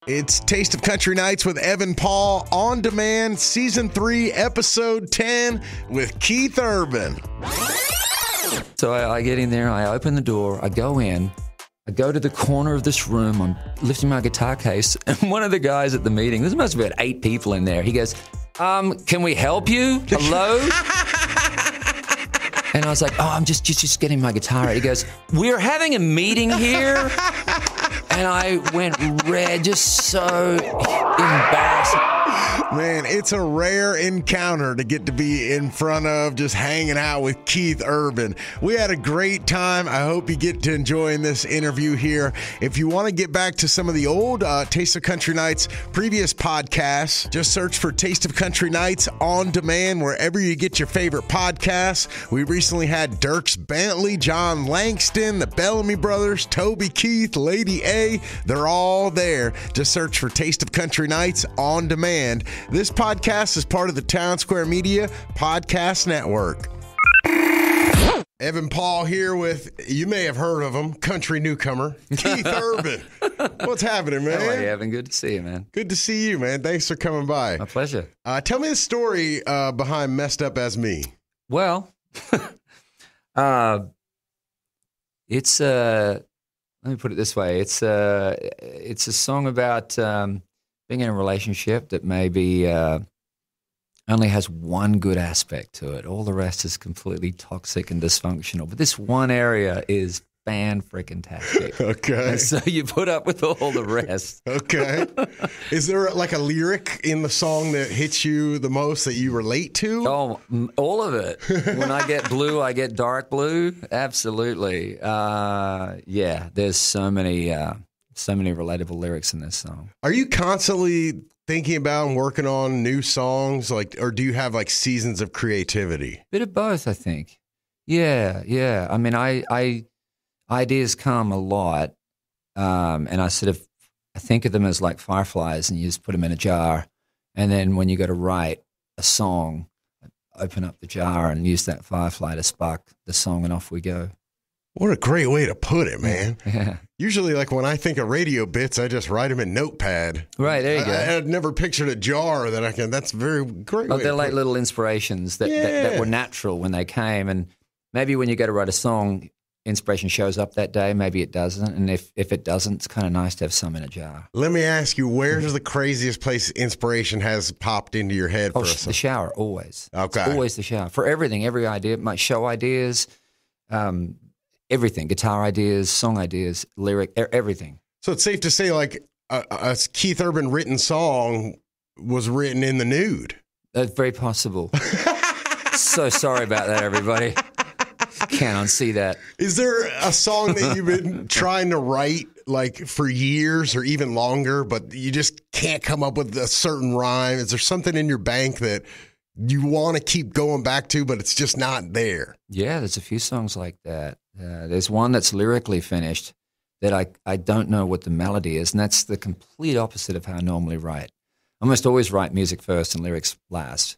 It's Taste of Country Nights with Evan Paul on demand, season 3, episode 10 with Keith Urban. So I get in there, I open the door, I go in, I go to the corner of this room, I'm lifting my guitar case, and one of the guys at the meeting, there must have been 8 people in there, he goes, can we help you? Hello? And I was like, I'm just getting my guitar out. He goes, we're having a meeting here. And I went red, just so embarrassed. Man, it's a rare encounter to get to be in front of, just hanging out with Keith Urban. We had a great time. I hope you get to enjoying this interview here. If you want to get back to some of the old Taste of Country Nights previous podcasts, just search for Taste of Country Nights on demand wherever you get your favorite podcasts. We recently had Dierks Bentley, John Langston, the Bellamy Brothers, Toby Keith, Lady A. They're all there. Just search for Taste of Country Nights on demand. This podcast is part of the Town Square Media Podcast Network. Evan Paul here with, you may have heard of him, country newcomer, Keith Urban. What's happening, man? How are you, Evan? Good to see you, man. Good to see you, man. Thanks for coming by. My pleasure. Tell me the story behind Messed Up As Me. Well, it's let me put it this way. It's a song about being in a relationship that maybe only has one good aspect to it. All the rest is completely toxic and dysfunctional. But this one area is fan-freaking-tastic. Okay. And so you put up with all the rest. Okay. Is there like a lyric in the song that hits you the most that you relate to? Oh, all of it. When I get blue, I get dark blue. Absolutely. Yeah, there's so many relatable lyrics in this song. Are you constantly thinking about and working on new songs, or do you have like seasons of creativity? Bit of both, I think. Yeah. I mean, I ideas come a lot, and I think of them as like fireflies, and you just put them in a jar, and then when you go to write a song, open up the jar and use that firefly to spark the song, and off we go. What a great way to put it, man. Yeah. Usually, like when I think of radio bits, I just write them in Notepad. Right, there you go. I had never pictured a jar that I can. That's very great. They're like little inspirations that were natural when they came. And maybe when you go to write a song, inspiration shows up that day. Maybe it doesn't. And if it doesn't, it's kind of nice to have some in a jar. Let me ask you, where's the craziest place inspiration has popped into your head for us? The shower, always. Okay. It's always the shower. For everything, every idea, my show ideas, everything, guitar ideas, song ideas, lyric, everything. So it's safe to say like a Keith Urban written song was written in the nude. That's very possible. So sorry about that, everybody. Can't unsee that. Is there a song that you've been trying to write like for years or even longer, but you just can't come up with a certain rhyme? Is there something in your bank that you want to keep going back to, but it's just not there? Yeah, there's a few songs like that. There's one that's lyrically finished that I don't know what the melody is, and that's the complete opposite of how I normally write. I almost always write music first and lyrics last.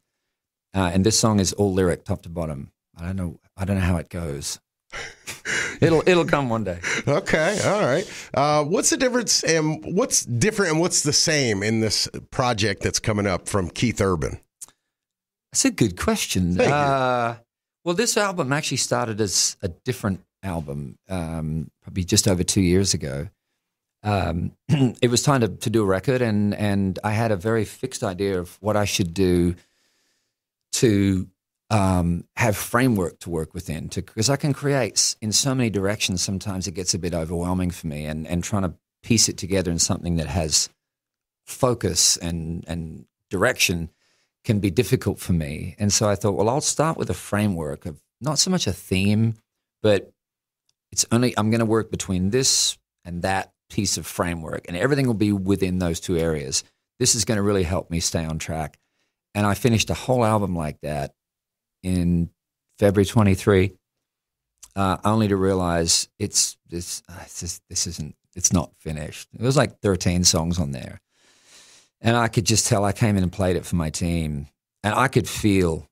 And this song is all lyric, top to bottom. I don't know how it goes. It'll come one day. Okay, all right. What's the difference, and what's different, and what's the same in this project that's coming up from Keith Urban? That's a good question. Thank you. Well, this album actually started as a different album, probably just over 2 years ago. It was time to do a record, and I had a very fixed idea of what I should do to have framework to work within, because I can create in so many directions. Sometimes it gets a bit overwhelming for me, and trying to piece it together in something that has focus and direction can be difficult for me. And so I thought, well, I'll start with a framework of not so much a theme, but I'm going to work between this and that piece of framework, and everything will be within those two areas. This is going to really help me stay on track. And I finished a whole album like that in February 23, only to realize it's not finished. It was like 13 songs on there. And I could just tell, I came in and played it for my team, and I could feel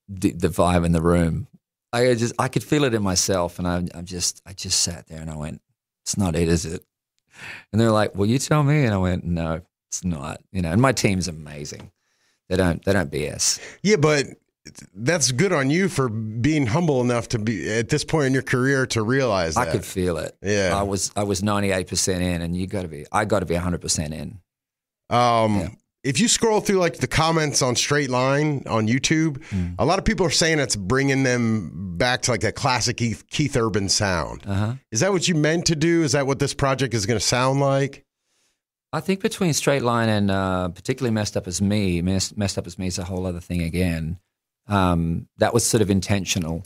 the vibe in the room. I could feel it in myself, and I just sat there and I went, "It's not it, is it?" And they're like, well, you tell me. And I went, no, it's not. And my team's amazing. They don't BS. Yeah, but that's good on you for being humble enough to be at this point in your career to realize that. I could feel it. Yeah. I was 98% in, and I got to be 100% in. If you scroll through like the comments on Straight Line on YouTube, a lot of people are saying it's bringing them back to like that classic Keith Urban sound. Is that what you meant to do? Is that what this project is going to sound like? I think between Straight Line and particularly Messed Up As Me is a whole other thing again. That was sort of intentional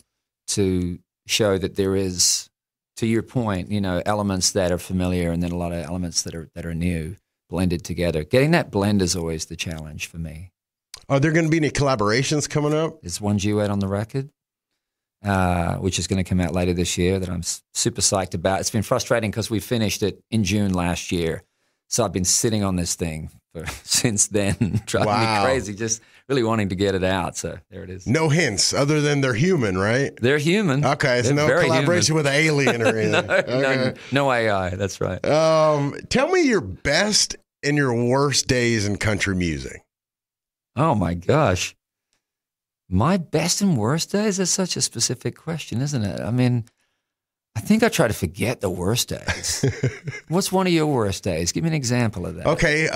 to show that there is, to your point, elements that are familiar and then a lot of elements that are new, blended together. Getting that blend is always the challenge for me. Are there going to be any collaborations coming up? There's one duet on the record, which is going to come out later this year that I'm super psyched about. It's been frustrating because we finished it in June last year. So I've been sitting on this thing since then, driving me crazy, just really wanting to get it out. So there it is. No hints other than they're human, right? They're human. Okay, so no collaboration with an alien or anything. No AI, that's right. Tell me your best and your worst days in country music. Oh, my gosh. My best and worst days? That's such a specific question, isn't it? I mean, I think I try to forget the worst days. What's one of your worst days? Give me an example of that. Okay.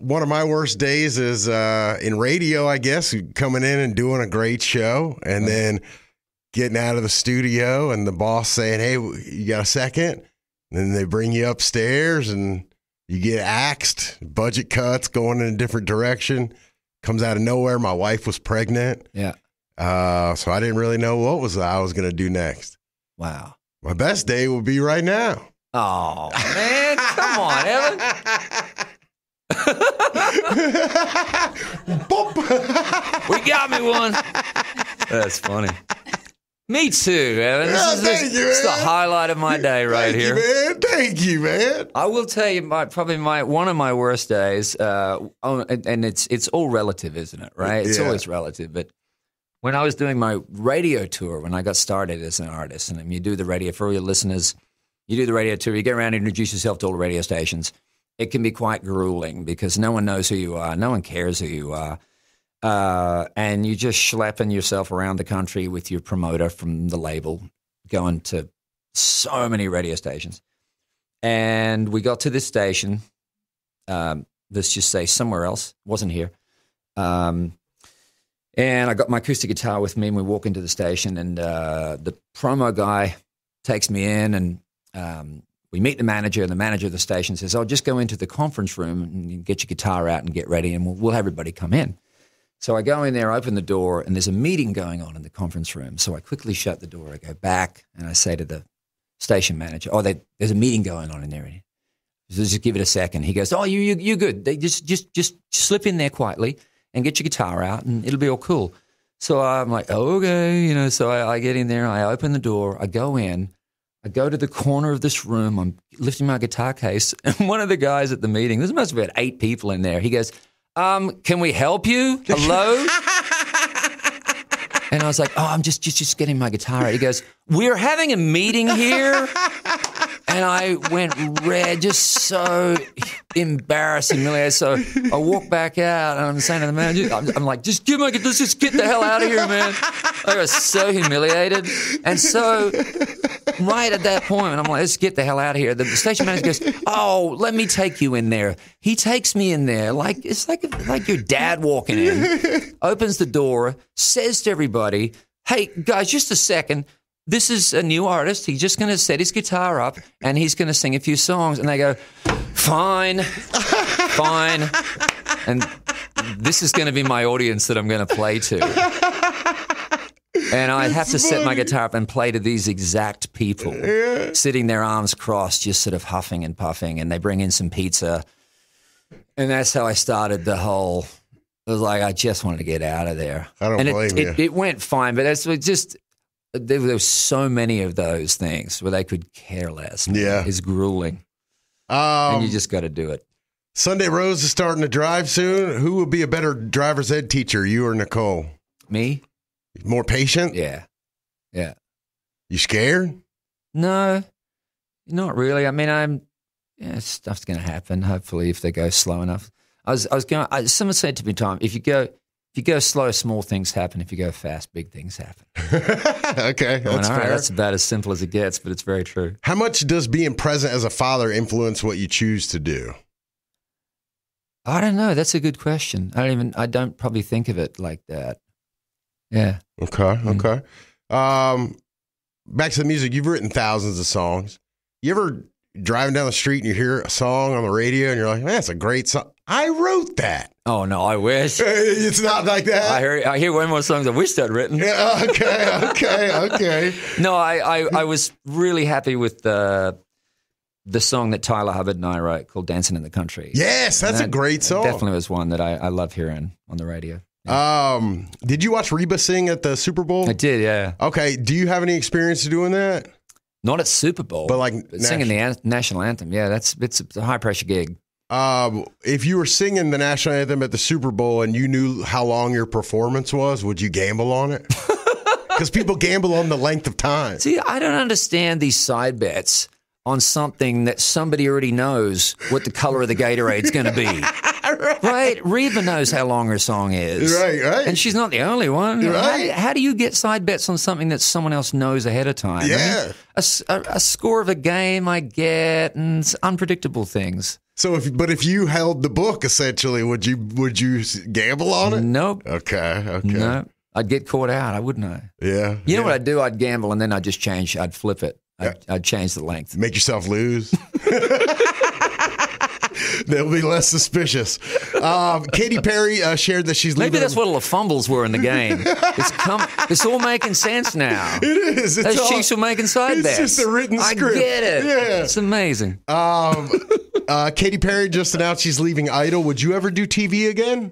One of my worst days is in radio, I guess, coming in and doing a great show and then getting out of the studio and the boss saying, hey, you got a second? And then they bring you upstairs and you get axed, budget cuts, going in a different direction. Comes out of nowhere. My wife was pregnant. Yeah. So I didn't really know what I was going to do next. Wow. My best day will be right now. Oh, man. Come on, Evan. We got me one. That's funny. Me too, Evan. This is the highlight of my day right here. Thank you, man. I will tell you, one of my worst days, and it's all relative, isn't it? Right? It's always relative. But when I was doing my radio tour, when I got started as an artist, and you do the radio for all your listeners, you do the radio tour, you get around and introduce yourself to all the radio stations. It can be quite grueling because no one knows who you are, no one cares who you are. And you're just schlepping yourself around the country with your promoter from the label, going to so many radio stations. And we got to this station, let's just say somewhere else, wasn't here. And I got my acoustic guitar with me, and we walk into the station, and the promo guy takes me in, and we meet the manager, and the manager of the station says, "Oh, just go into the conference room and get your guitar out and get ready, and we'll have everybody come in." So I go in there, open the door, and there's a meeting going on in the conference room. So I quickly shut the door. I go back, and I say to the station manager, "Oh, there's a meeting going on in there. Just give it a second." He goes, "Oh, you good? They just slip in there quietly and get your guitar out, and it'll be all cool." So I'm like, "Oh, okay," So I get in there, I open the door, I go in, I go to the corner of this room, I'm lifting my guitar case, and one of the guys at the meeting, there must have been 8 people in there. He goes, "Can we help you? Hello?" And I was like, "Oh, I'm just getting my guitar out." He goes, "We're having a meeting here." And I went red, just so embarrassed and humiliated. So I walked back out, and I'm saying to the manager, I'm like, let's just get the hell out of here, man. I was so humiliated. And so right at that point, I'm like, let's get the hell out of here. The station manager goes, "Oh, let me take you in there." He takes me in there, it's like your dad walking in, opens the door, says to everybody, "Hey, guys, just a second. This is a new artist. He's just going to set his guitar up, and he's going to sing a few songs." And they go, fine. And this is going to be my audience that I'm going to play to. And I have to set my guitar up and play to these exact people, sitting there arms crossed, just sort of huffing and puffing, and they bring in some pizza. And that's how I started the whole, it was like, I just wanted to get out of there. I don't blame you. It went fine, but that's just... There were so many of those things where they could care less. Yeah. It's grueling. And you just got to do it. Sunday Rose is starting to drive soon. Who would be a better driver's ed teacher, you or Nicole? Me? More patient? Yeah. You scared? No, not really. I mean, yeah, stuff's going to happen. Hopefully, if they go slow enough. Someone said to me, Tom, if you go slow, small things happen. If you go fast, big things happen. Okay, that's fair. That's about as simple as it gets, but it's very true. How much does being present as a father influence what you choose to do? I don't know. That's a good question. I don't probably think of it like that. Yeah. Okay. Back to the music. You've written thousands of songs. You ever driving down the street and you hear a song on the radio and you're like, man, that's a great song. I wrote that. Oh, no, I wish. It's not like that. I hear one more songs I wish I'd written. Yeah, okay. No, I was really happy with the song that Tyler Hubbard and I wrote called Dancing in the Country. Yes, that's a great song. Definitely was one that I love hearing on the radio. Yeah. Did you watch Reba sing at the Super Bowl? I did, yeah. Okay, do you have any experience doing that? Not at Super Bowl, but like singing the national anthem. Yeah, it's a high pressure gig. If you were singing the national anthem at the Super Bowl and you knew how long your performance was, would you gamble on it? Because people gamble on the length of time. See, I don't understand these side bets on something that somebody already knows what the color of the Gatorade's going to be. Right? Reba knows how long her song is. Right. And she's not the only one. Right. How do you get side bets on something that someone else knows ahead of time? Yeah. I mean, a score of a game I get and unpredictable things. So if you held the book, essentially, would you gamble on it? Nope. Okay. No. I'd get caught out, wouldn't I? Yeah. You know what I'd do? I'd gamble and then I'd just change. I'd flip it. I'd change the length. Make yourself lose. They'll be less suspicious. Katy Perry shared that she's leaving. Maybe that's what all the fumbles were in the game. It's all making sense now. It is. Those Chiefs were making side bets. It's just a written script. I get it. Yeah. It's amazing. Katy Perry just announced she's leaving Idol. Would you ever do TV again?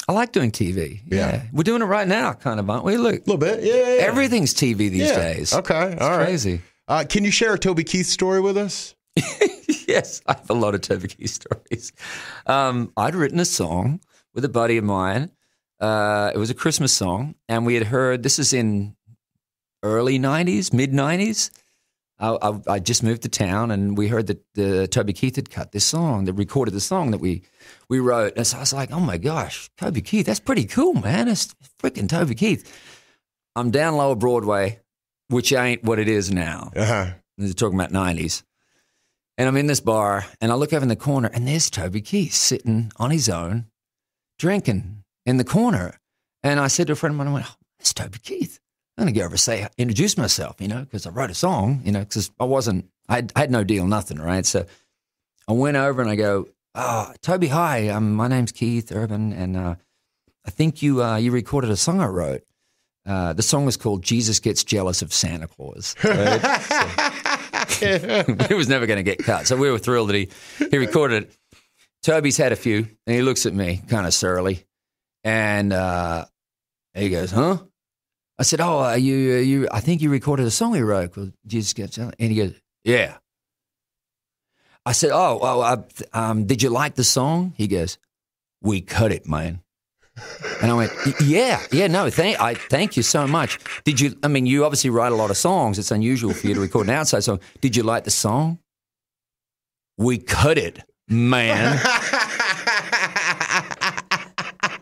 I like doing TV. Yeah. We're doing it right now, kind of, aren't we? Look. A little bit. Yeah. Everything's TV these days. Okay. All right. Crazy. Can you share a Toby Keith story with us? Yes, I have a lot of Toby Keith stories. I'd written a song with a buddy of mine. It was a Christmas song, and we had heard, this is in early 90s, mid-90s. I just moved to town, and we heard that Toby Keith had cut this song, that recorded the song that we wrote. And so I was like, oh, my gosh, Toby Keith, that's pretty cool, man. It's freaking Toby Keith. I'm down Lower Broadway, which ain't what it is now. Uh-huh. They're talking about 90s. And I'm in this bar, and I look over in the corner, and there's Toby Keith sitting on his own, drinking in the corner. And I said to a friend of mine, I went, oh, it's Toby Keith. I'm going to go over and introduce myself, because I wrote a song, because I had no deal, nothing, right? So I went over and I go, oh, Toby, hi, my name's Keith Urban, and I think you recorded a song I wrote. The song was called Jesus Gets Jealous of Santa Claus. Right? It was never going to get cut. So we were thrilled that he recorded it. Toby's had a few, and he looks at me kind of surly. And he goes, huh? I said, oh, I think you recorded a song we wrote called Jesus Gets Jealous. And he goes, yeah. I said, did you like the song? He goes, we cut it, man. And I went, no, thank you so much. You obviously write a lot of songs. It's unusual for you to record an outside song. Did you like the song? We cut it, man.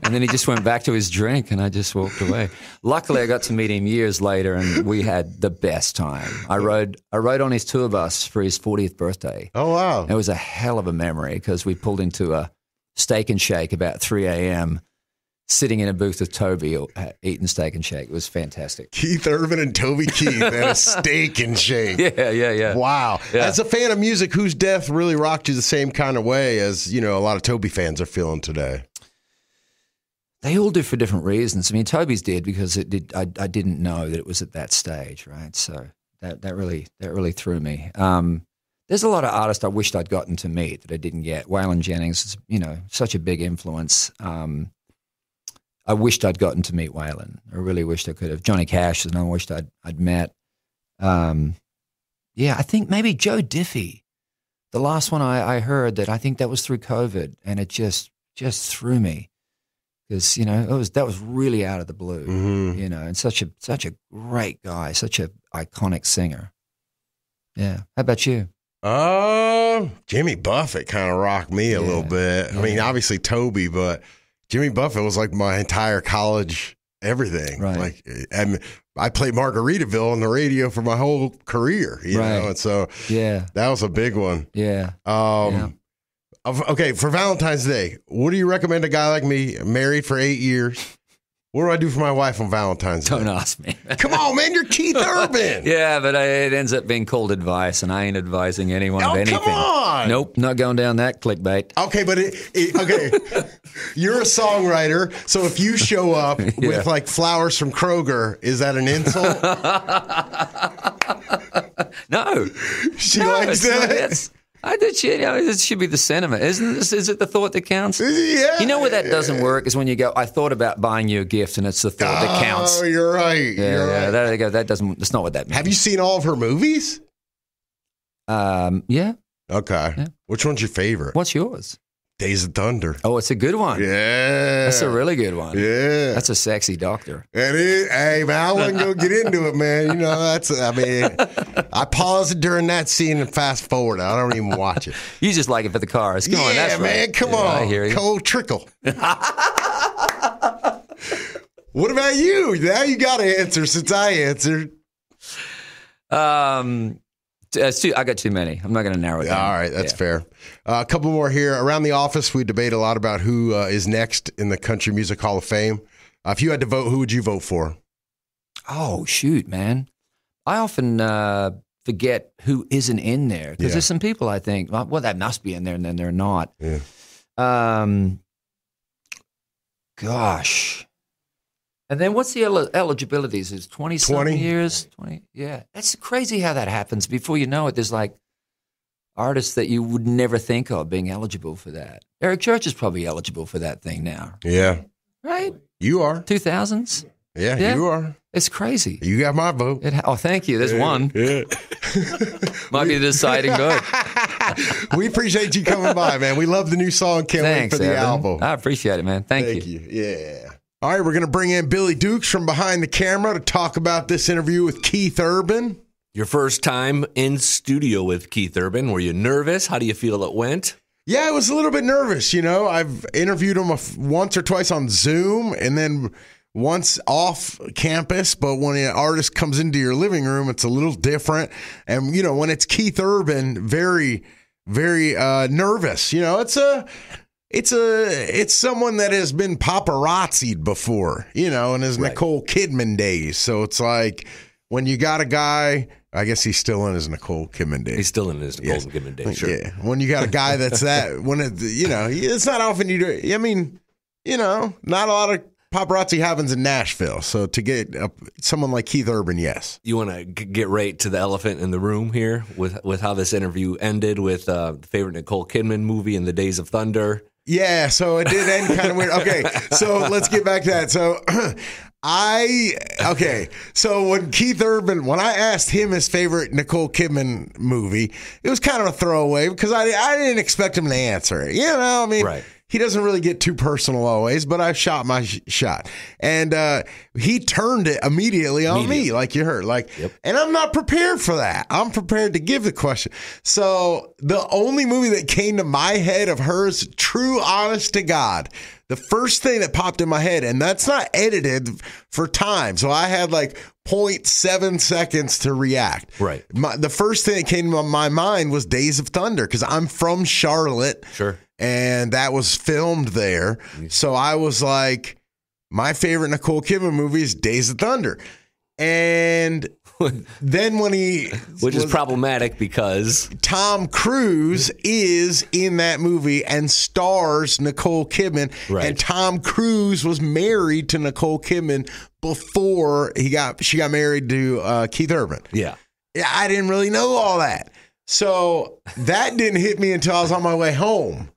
And then he just went back to his drink, and I just walked away. Luckily, I got to meet him years later, and we had the best time. I rode on his tour bus for his 40th birthday. Oh, wow. It was a hell of a memory because we pulled into a Steak and Shake about 3 a.m., sitting in a booth with Toby eating Steak and Shake. It was fantastic. Keith Urban and Toby Keith at a Steak and Shake. Yeah. Wow. Yeah. As a fan of music, whose death really rocked you the same kind of way as, a lot of Toby fans are feeling today? They all do for different reasons. I mean, Toby's did because I didn't know that it was at that stage, right? So that really threw me. There's a lot of artists I wished I'd gotten to meet that I didn't get. Waylon Jennings is, such a big influence. I wished I'd gotten to meet Waylon. I really wished I could have. Johnny Cash is another one I wished I'd met. I think maybe Joe Diffie. The last one I heard that I think that was through COVID, and it just threw me because that was really out of the blue. Mm-hmm. And such a great guy, such a iconic singer. Yeah. How about you? Jimmy Buffett kind of rocked me a little bit. I mean, obviously Toby, but Jimmy Buffett was like my entire college everything. Right. Like, and I played Margaritaville on the radio for my whole career, you know, and so that was a big one. Yeah. Okay, for Valentine's Day, what do you recommend a guy like me, married for 8 years? What do I do for my wife on Valentine's Day? Don't ask me. Come on, man, you're Keith Urban. Yeah, but it ends up being cold advice, and I ain't advising anyone of anything. Come on. Nope, not going down that clickbait. Okay, but okay, you're a songwriter, so if you show up with like flowers from Kroger, is that an insult? No. She likes that? It should be the sentiment, isn't it? Is it the thought that counts? Yeah. You know where that doesn't work is when you go, I thought about buying you a gift, and it's the thought that counts. Oh, you're right. Yeah. That doesn't. That's not what that means. Have you seen all of her movies? Yeah. Okay. Yeah. Which one's your favorite? What's yours? Days of Thunder. Oh, it's a good one. Yeah. That's a really good one. Yeah. That's a sexy doctor. Hey, man, I wasn't going to get into it, man. You know, I paused it during that scene and fast forward. I don't even watch it. You just like it for the cars. Come on, that's man, right. Come on. I hear you. Cold trickle. What about you? Now you got to answer since I answered. I got too many. I'm not going to narrow it down. All right, that's fair. A couple more here. Around the office, we debate a lot about who is next in the Country Music Hall of Fame. If you had to vote, who would you vote for? Oh, shoot, man. I often forget who isn't in there because there's some people I think, well, that must be in there, and then they're not. Yeah. Gosh. And then what's the eligibilities? Is 20-something years? 20? Yeah. That's crazy how that happens. Before you know it, there's like artists that you would never think of being eligible for that. Eric Church is probably eligible for that thing now. Yeah. Right? You are. 2000s? Yeah, you are. It's crazy. You got my vote. Thank you. There's one. Yeah. Might be the deciding vote. We appreciate you coming by, man. We love the new song. Can't wait for the album. I appreciate it, man. Thank you. Yeah. All right, we're going to bring in Billy Dukes from behind the camera to talk about this interview with Keith Urban. Your first time in studio with Keith Urban. Were you nervous? How do you feel it went? Yeah, I was a little bit nervous. You know, I've interviewed him once or twice on Zoom and then once off campus. But when an artist comes into your living room, it's a little different. And, you know, when it's Keith Urban, very, very nervous. You know, it's someone that has been paparazzi'd before, you know, in his Nicole Kidman days. So it's like when you got a guy, I guess he's still in his Nicole Kidman days. He's still in his Nicole Kidman days, sure. Yeah. When you got a guy that's that, when it, you know, it's not often you do. I mean, you know, not a lot of paparazzi happens in Nashville. So to get someone like Keith Urban, yes. You want to get right to the elephant in the room here with how this interview ended with the favorite Nicole Kidman movie in the Days of Thunder. Yeah, so it did end kind of weird. Okay, so let's get back to that. So so when I asked him his favorite Nicole Kidman movie, it was kind of a throwaway because I didn't expect him to answer it. You know, I mean, he doesn't really get too personal always, but I shot my shot. And he turned it immediately on me, like you heard. And I'm not prepared for that. I'm prepared to give the question. So the only movie that came to my head of hers, true honest to God, the first thing that popped in my head, and that's not edited for time. So I had like 0.7 seconds to react. Right. The first thing that came to my mind was Days of Thunder because I'm from Charlotte. Sure. And that was filmed there. So I was like, my favorite Nicole Kidman movie is Days of Thunder. And then when which is problematic because Tom Cruise is in that movie and stars Nicole Kidman. Right. And Tom Cruise was married to Nicole Kidman before she got married to Keith Urban. Yeah. I didn't really know all that. So that didn't hit me until I was on my way home.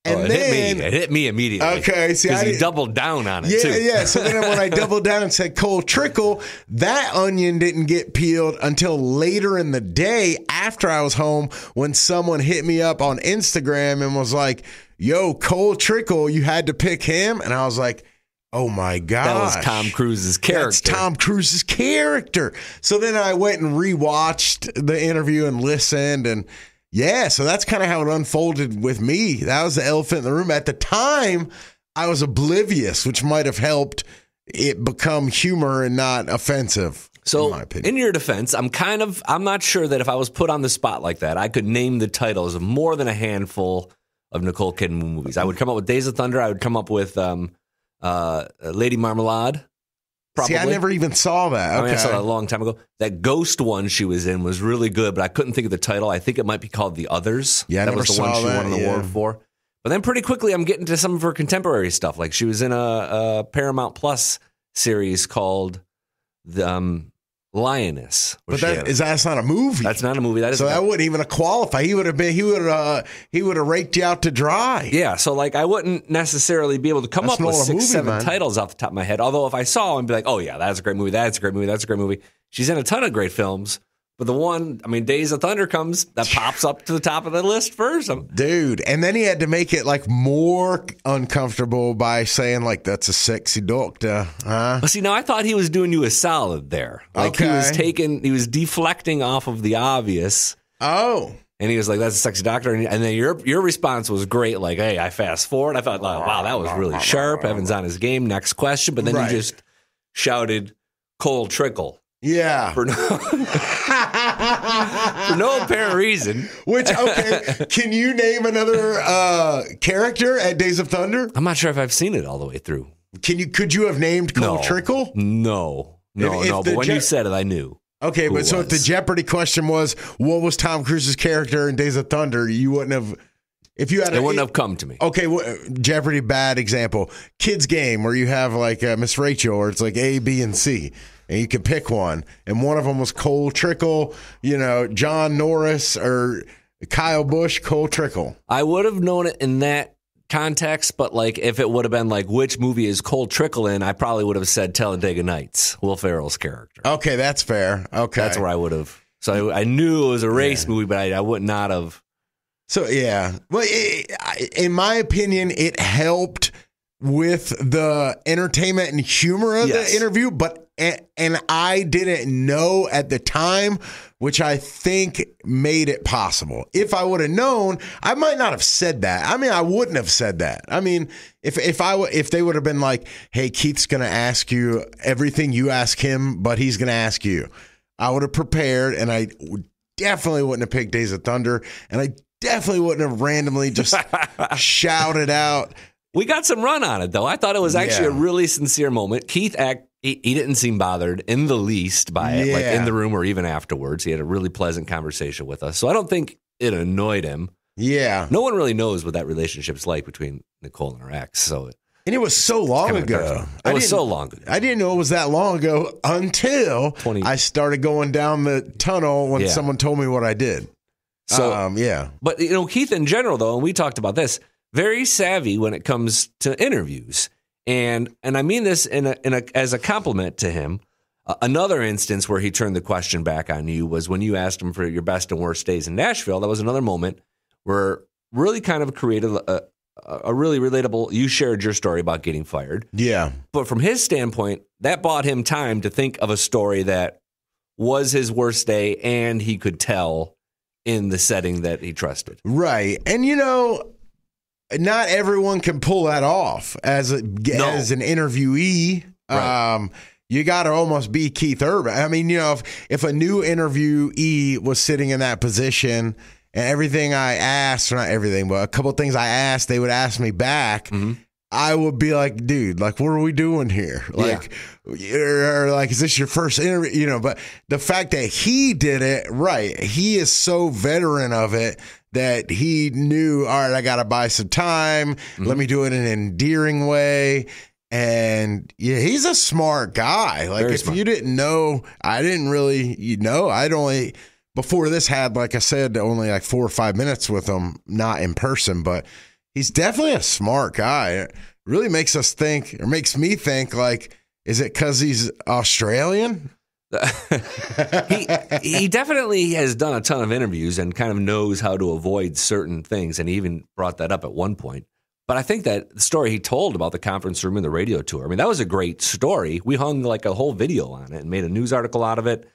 And it hit me immediately. Okay, see, because he doubled down on it too. Yeah. So then when I doubled down and said cold trickle, that onion didn't get peeled until later in the day after I was home when someone hit me up on Instagram and was like, "Yo, cold trickle, you had to pick him," and I was like, Oh my gosh. That was Tom Cruise's character. That's Tom Cruise's character. So then I went and rewatched the interview and listened, and yeah, so that's kind of how it unfolded with me. That was the elephant in the room. At the time, I was oblivious, which might have helped it become humor and not offensive. So, in my opinion. In your defense, I'm not sure that if I was put on the spot like that, I could name the titles of more than a handful of Nicole Kidman movies. I would come up with Days of Thunder. I would come up with Lady Marmalade. Probably. See, I never even saw that. Okay. I mean, I saw that a long time ago. That Ghost one she was in was really good, but I couldn't think of the title. I think it might be called The Others. Yeah, that was the one she won an award for. But then pretty quickly, I'm getting to some of her contemporary stuff. Like she was in a Paramount Plus series called The Lioness. But that's not a movie. That's not a movie. That is that wouldn't even qualify. He would have raked you out to dry. Yeah, so like I wouldn't necessarily be able to come up with 6-7 titles off the top of my head. Although if I saw him, I'd be like, oh yeah, that's a great movie. That's a great movie. That's a great movie. She's in a ton of great films. But the one, I mean, Days of Thunder that pops up to the top of the list first. Dude, and then he had to make it like more uncomfortable by saying like, that's a sexy doctor, huh? Well, see, now I thought he was doing you a solid there. Like he was deflecting off of the obvious. Oh. And he was like, that's a sexy doctor. And then your response was great. Like, hey, I fast forward. I thought, wow, that was really sharp. Evan's on his game. Next question. But then you just shouted Cole Trickle. Yeah. For no apparent reason. Which, okay, can you name another character at Days of Thunder? I'm not sure if I've seen it all the way through. Could you have named Cole Trickle? No. But when you said it, I knew. Okay, but so if the Jeopardy question was, what was Tom Cruise's character in Days of Thunder, you wouldn't have... If you had it wouldn't have come to me. Okay, Jeopardy, bad example. Kids game where you have like Miss Rachel, or it's like A, B, and C. And you can pick one. And one of them was Cole Trickle, John Norris, or Kyle Busch, Cole Trickle. I would have known it in that context, but like if it would have been like, which movie is Cole Trickle in, I probably would have said Talladega Nights, Will Ferrell's character. Okay, that's fair. Okay. That's where I would have. So I knew it was a race movie, but I would not have. So, yeah. Well, in my opinion, it helped with the entertainment and humor of the interview, and I didn't know at the time, which I think made it possible. If I would have known, I might not have said that. I mean, I wouldn't have said that. I mean, if they would have been like, hey, Keith's going to ask you everything you ask him, but he's going to ask you, I would have prepared, and I definitely wouldn't have picked Days of Thunder, and I definitely wouldn't have randomly just shouted out. We got some run on it, though. I thought it was actually a really sincere moment. Keith, he didn't seem bothered in the least by it, like in the room or even afterwards. He had a really pleasant conversation with us. So I don't think it annoyed him. Yeah. No one really knows what that relationship's like between Nicole and her ex. And it was so long ago. It was so long ago. I didn't know it was that long ago until I started going down the tunnel when someone told me what I did. So, But, Keith in general, though, and we talked about this, very savvy when it comes to interviews. And I mean this as a compliment to him. Another instance where he turned the question back on you was when you asked him for your best and worst days in Nashville. That was another moment where really kind of created a really relatable, you shared your story about getting fired. Yeah. But from his standpoint, that bought him time to think of a story that was his worst day and he could tell in the setting that he trusted. Right. And, not everyone can pull that off as an interviewee. Right. You got to almost be Keith Urban. I mean, if a new interviewee was sitting in that position and everything I asked, or not everything, but a couple of things I asked, they would ask me back. Mm-hmm. I would be like, dude, like, what are we doing here? Like, or like, is this your first interview? But the fact that he did it right, he is so veteran of it that he knew, all right, I got to buy some time. Mm-hmm. Let me do it in an endearing way. And he's a smart guy. Like, if you didn't know, I didn't really, I'd only, before this had, like I said, only like 4 or 5 minutes with him, not in person, but he's definitely a smart guy. It really makes us think, or makes me think, like, is it because he's Australian? He definitely has done a ton of interviews and kind of knows how to avoid certain things. And he even brought that up at one point. But I think that the story he told about the conference room and the radio tour, I mean, that was a great story. We hung like a whole video on it and made a news article out of it.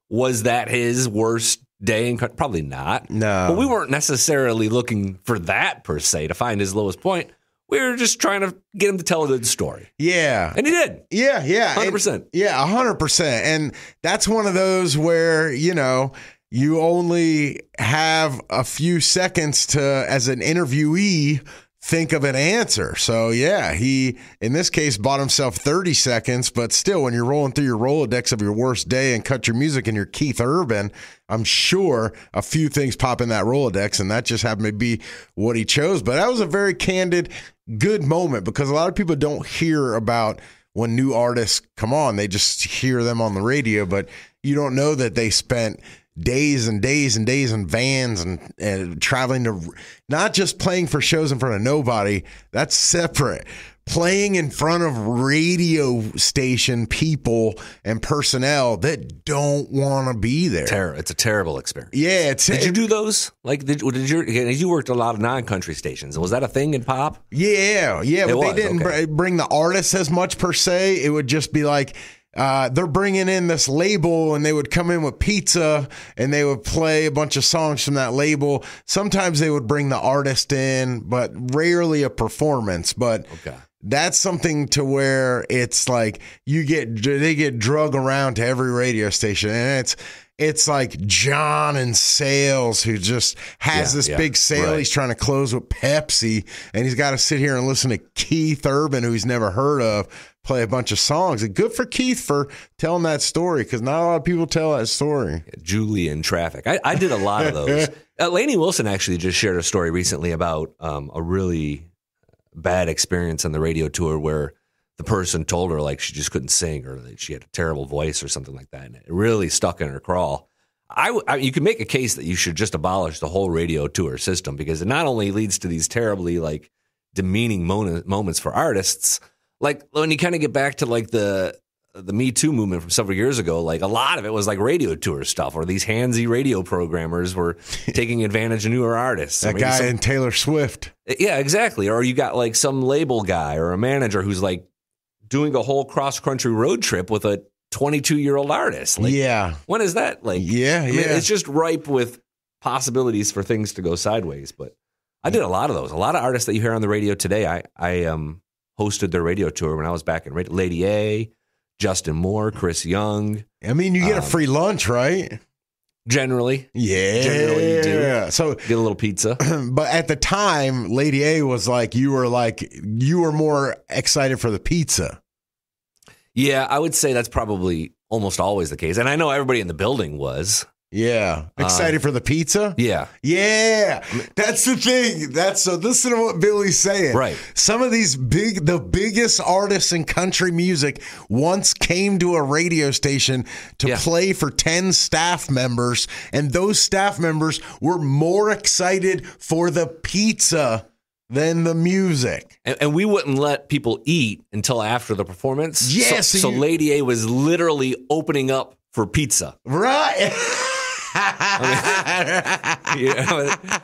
Was that his worst day? Probably not. No. But we weren't necessarily looking for that per se to find his lowest point. We were just trying to get him to tell a good story. Yeah. And he did. Yeah. 100%. Yeah, 100%. And that's one of those where, you only have a few seconds to, as an interviewee, think of an answer. So, yeah, he, in this case, bought himself 30 seconds. But still, when you're rolling through your Rolodex of your worst day and country music and you're Keith Urban, I'm sure a few things pop in that Rolodex, and that just happened to be what he chose. But that was a very candid, good moment, because a lot of people don't hear about when new artists come on. They just hear them on the radio, but you don't know that they spent days and days and days in vans and traveling to, not just playing for shows in front of nobody. That's separate. Playing in front of radio station people and personnel that don't want to be there. It's a terrible experience. Yeah. Did you do those? Like, you worked a lot of non-country stations. Was that a thing in pop? Yeah. But they didn't bring the artists as much per se. It would just be like, they're bringing in this label, and they would come in with pizza and they would play a bunch of songs from that label. Sometimes they would bring the artist in, but rarely a performance. But that's something to where it's like they get drug around to every radio station, and it's like John in sales who just has this big sale. Right. He's trying to close with Pepsi, and he's got to sit here and listen to Keith Urban, who he's never heard of, play a bunch of songs. And good for Keith for telling that story, because not a lot of people tell that story. Julie in traffic. I did a lot of those. Lainey Wilson actually just shared a story recently about a really bad experience on the radio tour where the person told her like she just couldn't sing, or that she had a terrible voice or something like that. And it really stuck in her crawl. You can make a case that you should just abolish the whole radio tour system, because it not only leads to these terribly like demeaning moments for artists, like when you kind of get back to like the Me Too movement from several years ago, like a lot of it was like radio tour stuff, or these handsy radio programmers were taking advantage of newer artists. That guy in Taylor Swift. Yeah, exactly. Or you got like some label guy or a manager who's like doing a whole cross-country road trip with a 22-year-old artist. Like, when is that? Like, I mean, it's just ripe with possibilities for things to go sideways. But I did a lot of those. A lot of artists that you hear on the radio today, I hosted their radio tour when I was back in radio. Lady A, Justin Moore, Chris Young. I mean, you get a free lunch, right? Generally. Yeah. Generally you do. So get a little pizza. But at the time, Lady A was like you were more excited for the pizza. Yeah, I would say that's probably almost always the case. And I know everybody in the building was. Yeah. Excited for the pizza? Yeah. Yeah. That's the thing. So listen to what Billy's saying. Right. Some of these the biggest artists in country music once came to a radio station to play for 10 staff members, and those staff members were more excited for the pizza than the music. And we wouldn't let people eat until after the performance. Yes. So Lady A was literally opening up for pizza. Right.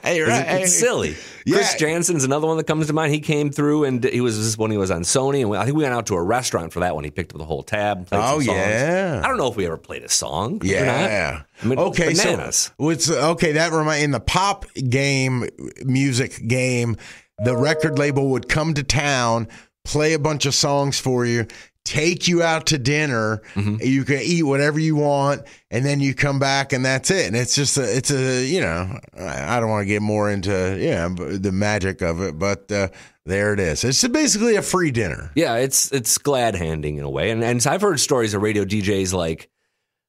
It's silly. Chris Jansen's another one that comes to mind. He came through, and he was when he was on Sony, and I think we went out to a restaurant for that one. He picked up the whole tab. And played some songs. I don't know if we ever played a song. Yeah. I mean, okay. bananas. So that reminds in the pop game, music game, the record label would come to town, play a bunch of songs for you, take you out to dinner. Mm-hmm. You can eat whatever you want, and then you come back, and that's it. And it's just I don't want to get more into the magic of it, but there it is. It's basically a free dinner. Yeah, it's glad handing in a way. And I've heard stories of radio DJs like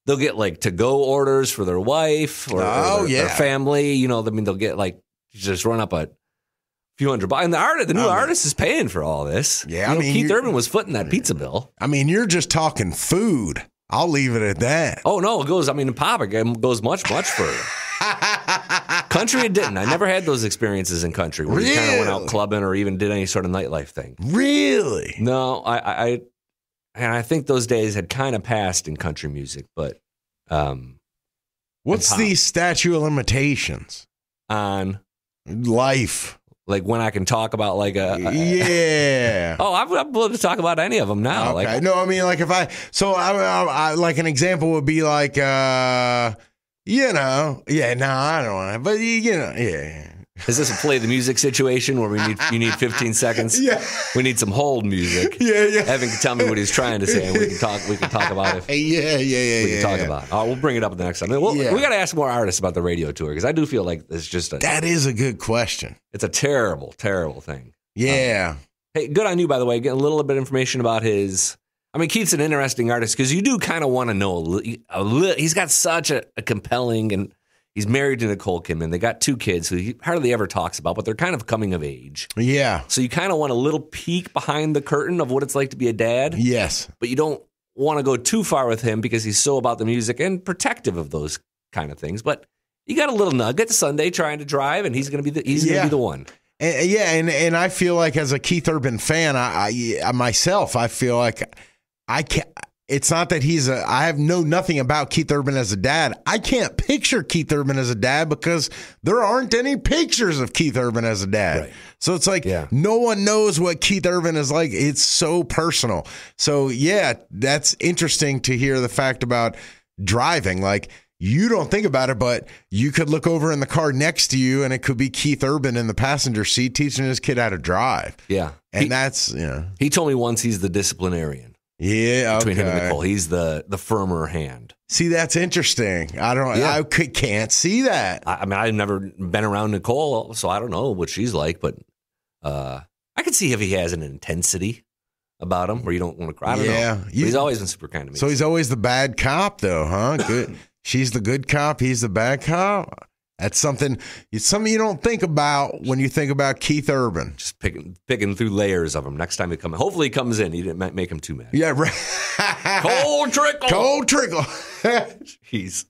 they'll get like to-go orders for their wife or their family. They'll get like just run up a few $100, and the new artist is paying for all this. Yeah, Keith Urban was footing that pizza bill. I mean, you're just talking food. I'll leave it at that. Oh no, it goes. I mean, in pop, it goes much further. Country, it didn't. I never had those experiences in country where you kind of went out clubbing or even did any sort of nightlife thing. Really? No, I think those days had kind of passed in country music. But what's the statute of limitations on life? Like when I can talk about like yeah. I'm willing to talk about any of them now. Okay. Like, No, I mean, like if I like an example would be like, I don't want to, but yeah. is this a play the music situation where you need 15 seconds? Yeah. We need some hold music. Yeah. Evan can tell me what he's trying to say, and we can talk about it. Yeah. We can talk about it. All right, we'll bring it up the next time. We got to ask more artists about the radio tour because I do feel like it's just that is a good question. It's a terrible, terrible thing. Yeah. Hey, good on you, by the way. Getting a little bit of information about his. I mean, Keith's an interesting artist because you do kind of want to know a little. He's got such a compelling, and he's married to Nicole Kidman. They got 2 kids who he hardly ever talks about, but they're kind of coming of age. Yeah. So you kind of want a little peek behind the curtain of what it's like to be a dad. Yes. But you don't want to go too far with him because he's so about the music and protective of those kind of things. But you got a little nugget Sunday trying to drive, and he's going to be the one. And I feel like as a Keith Urban fan, I myself, I feel like I can't. It's not that I have nothing about Keith Urban as a dad. I can't picture Keith Urban as a dad because there aren't any pictures of Keith Urban as a dad. Right. So it's like no one knows what Keith Urban is like. It's so personal. So yeah, that's interesting to hear the fact about driving. Like you don't think about it, but you could look over in the car next to you and it could be Keith Urban in the passenger seat teaching his kid how to drive. Yeah. And he told me once he's the disciplinarian. Yeah, between him and Nicole, he's the firmer hand. See, that's interesting. I can't see that. I mean, I've never been around Nicole, so I don't know what she's like, but I could see if he has an intensity about him where you don't want to cry. I don't know. But he's always been super kind to me. So he's always the bad cop, though, huh? Good. She's the good cop. He's the bad cop. That's something you don't think about when you think about Keith Urban. Just picking through layers of him. Next time he comes, hopefully he comes in. He didn't make him too mad. Yeah, right. Cold trickle. Cold trickle. Jeez.